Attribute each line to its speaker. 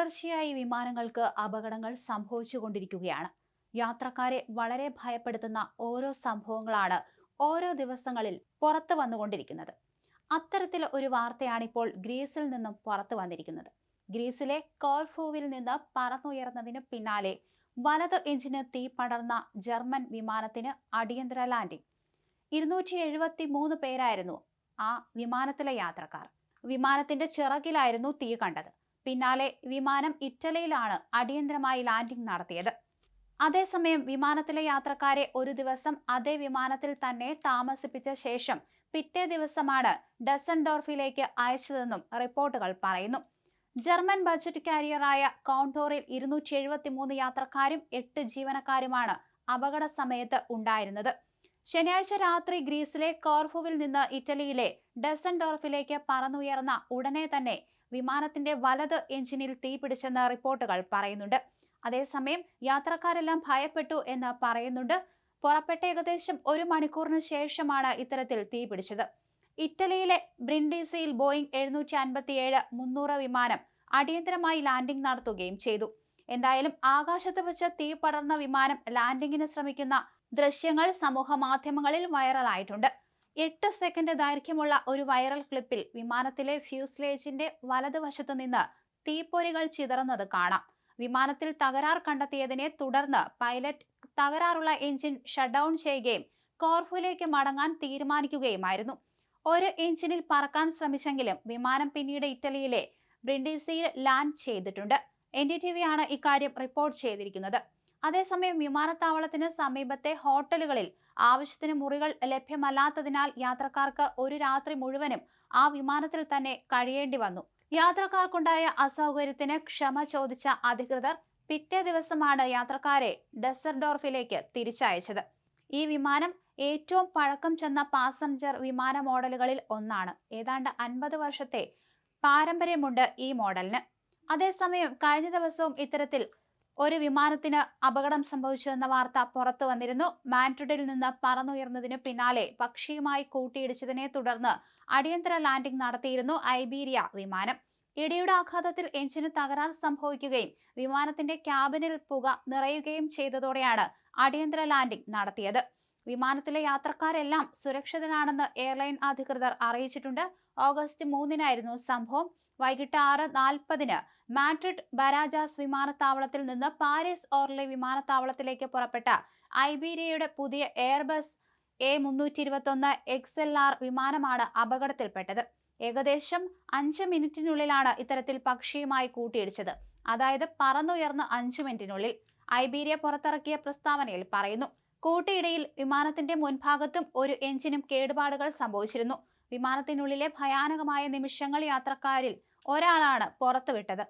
Speaker 1: തുടർച്ചയായി വിമാനങ്ങൾക്ക് അപകടങ്ങൾ സംഭവിച്ചുകൊണ്ടിരിക്കുകയാണ്. യാത്രക്കാരെ വളരെ ഭയപ്പെടുത്തുന്ന ഓരോ സംഭവങ്ങളാണ് ഓരോ ദിവസങ്ങളിൽ പുറത്തു വന്നുകൊണ്ടിരിക്കുന്നത്. അത്തരത്തിൽ ഒരു വാർത്തയാണിപ്പോൾ ഗ്രീസിൽ നിന്നും പുറത്തു വന്നിരിക്കുന്നത്. ഗ്രീസിലെ കോർഫുവിൽ നിന്ന് പറന്നുയർന്നതിന് പിന്നാലെ വലത് എഞ്ചിന് തീ പടർന്ന ജർമ്മൻ വിമാനത്തിന് അടിയന്തര ലാൻഡിംഗ്. 273 പേരായിരുന്നു ആ വിമാനത്തിലെ യാത്രക്കാർ. വിമാനത്തിന്റെ ചിറകിലായിരുന്നു തീ കണ്ടത്. പിന്നാലെ വിമാനം ഇറ്റലിയിലാണ് അടിയന്തരമായി ലാൻഡിംഗ് നടത്തിയത്. അതേസമയം വിമാനത്തിലെ യാത്രക്കാരെ ഒരു ദിവസം അതേ വിമാനത്തിൽ തന്നെ താമസിപ്പിച്ച ശേഷം പിറ്റേ ദിവസമാണ് ഡസൻഡോർഫിലേക്ക് അയച്ചതെന്നും റിപ്പോർട്ടുകൾ പറയുന്നു. ജർമ്മൻ ബജറ്റ് കാരിയറായ കോണ്ടോറിൽ 273 യാത്രക്കാരും 8 ജീവനക്കാരുമാണ് അപകട സമയത്ത് ഉണ്ടായിരുന്നത്. ശനിയാഴ്ച രാത്രി ഗ്രീസിലെ കോർഫുവിൽ നിന്ന് ഇറ്റലിയിലെ ഡസൻഡോർഫിലേക്ക് പറന്നുയർന്ന ഉടനെ തന്നെ വിമാനത്തിന്റെ വലത് എഞ്ചിനിൽ തീപിടിച്ചെന്ന് റിപ്പോർട്ടുകൾ പറയുന്നുണ്ട്. അതേസമയം യാത്രക്കാരെല്ലാം ഭയപ്പെട്ടു എന്ന് പറയുന്നുണ്ട്. പുറപ്പെട്ട ഏകദേശം 1 മണിക്കൂറിന് ശേഷമാണ് ഇത്തരത്തിൽ തീപിടിച്ചത്. ഇറ്റലിയിലെ ബ്രിൻഡിസിയിൽ ബോയിംഗ് 757-300 വിമാനം അടിയന്തരമായി ലാൻഡിംഗ് നടത്തുകയും ചെയ്തു. എന്തായാലും ആകാശത്ത് വെച്ച് തീ പടർന്ന വിമാനം ലാൻഡിങ്ങിന് ശ്രമിക്കുന്ന ദൃശ്യങ്ങൾ സമൂഹ മാധ്യമങ്ങളിൽ വൈറലായിട്ടുണ്ട്. 8 സെക്കൻഡ് ദൈർഘ്യമുള്ള ഒരു വൈറൽ ക്ലിപ്പിൽ വിമാനത്തിലെ ഫ്യൂസ്ലേജിന്റെ വലതുവശത്ത് നിന്ന് തീപ്പൊരികൾ ചിതറുന്നത് കാണാം. വിമാനത്തിൽ തകരാർ കണ്ടെത്തിയതിനെ തുടർന്ന് പൈലറ്റ് തകരാറുള്ള എഞ്ചിൻ ഷട്ട് ഡൗൺ ചെയ്യുകയും കോർഫുവിലേക്ക് മടങ്ങാൻ തീരുമാനിക്കുകയുമായിരുന്നു. ഒരു എഞ്ചിനിൽ പറക്കാൻ ശ്രമിച്ചെങ്കിലും വിമാനം പിന്നീട് ഇറ്റലിയിലെ ബ്രിൻഡിസിയിൽ ലാൻഡ് ചെയ്തിട്ടുണ്ട്. NDTV ആണ് ഇക്കാര്യം റിപ്പോർട്ട് ചെയ്തിരിക്കുന്നത്. അതേസമയം വിമാനത്താവളത്തിന് സമീപത്തെ ഹോട്ടലുകളിൽ ആവശ്യത്തിന് മുറികൾ ലഭ്യമല്ലാത്തതിനാൽ യാത്രക്കാർക്ക് ഒരു രാത്രി മുഴുവനും ആ വിമാനത്തിൽ തന്നെ കഴിയേണ്ടി വന്നു. യാത്രക്കാർക്കുണ്ടായ അസൗകര്യത്തിന് ക്ഷമ ചോദിച്ച അധികൃതർ പിറ്റേ ദിവസമാണ് യാത്രക്കാരെ ഡസൻഡോർഫിലേക്ക് തിരിച്ചയച്ചത്. ഈ വിമാനം ഏറ്റവും പഴക്കം ചെന്ന പാസഞ്ചർ വിമാന മോഡലുകളിൽ ഒന്നാണ്. ഏതാണ്ട് 50 വർഷത്തെ പാരമ്പര്യമുണ്ട് ഈ മോഡലിന്. അതേസമയം കഴിഞ്ഞ ദിവസവും ഇത്തരത്തിൽ ഒരു വിമാനത്തിന് അപകടം സംഭവിച്ചു എന്ന വാർത്ത പുറത്തു വന്നിരുന്നു. മാഡ്രിഡിൽ നിന്ന് പറന്നുയർന്നതിന് പിന്നാലെ പക്ഷിയുമായി കൂട്ടിയിടിച്ചതിനെ തുടർന്ന് അടിയന്തര ലാൻഡിംഗ് നടത്തിയിരുന്നു ഐബീരിയ വിമാനം. ഇടിയുടെ ആഘാതത്തിൽ എഞ്ചിന് തകരാർ സംഭവിക്കുകയും വിമാനത്തിന്റെ ക്യാബിനിൽ പുക നിറയുകയും ചെയ്തതോടെയാണ് അടിയന്തര ലാൻഡിംഗ് നടത്തിയത്. വിമാനത്തിലെ യാത്രക്കാരെല്ലാം സുരക്ഷിതരാണെന്ന് എയർലൈൻ അധികൃതർ അറിയിച്ചിട്ടുണ്ട്. ഓഗസ്റ്റ് 3-നായിരുന്നു സംഭവം. വൈകിട്ട് 6:40 മാഡ്രിഡ് ബരാജാസ് വിമാനത്താവളത്തിൽ നിന്ന് പാരീസ് ഓർലെ വിമാനത്താവളത്തിലേക്ക് പുറപ്പെട്ട ഐബീരിയയുടെ പുതിയ എയർബസ് A321 XLR വിമാനമാണ് അപകടത്തിൽപ്പെട്ടത്. ഏകദേശം 5 മിനിറ്റിനുള്ളിലാണ് ഇത്തരത്തിൽ പക്ഷിയുമായി കൂട്ടിയിടിച്ചത്. അതായത് പറന്നുയർന്ന് 5 മിനിറ്റിനുള്ളിൽ. ഐബീരിയ പുറത്തിറക്കിയ പ്രസ്താവനയിൽ പറയുന്നു. കൂട്ടിയിടിയിൽ വിമാനത്തിന്റെ മുൻഭാഗത്തും ഒരു എഞ്ചിനും കേടുപാടുകൾ സംഭവിച്ചിരുന്നു. വിമാനത്തിനുള്ളിലെ ഭയാനകമായ നിമിഷങ്ങൾ യാത്രക്കാരിൽ ഒരാളാണ് പുറത്തുവിട്ടത്.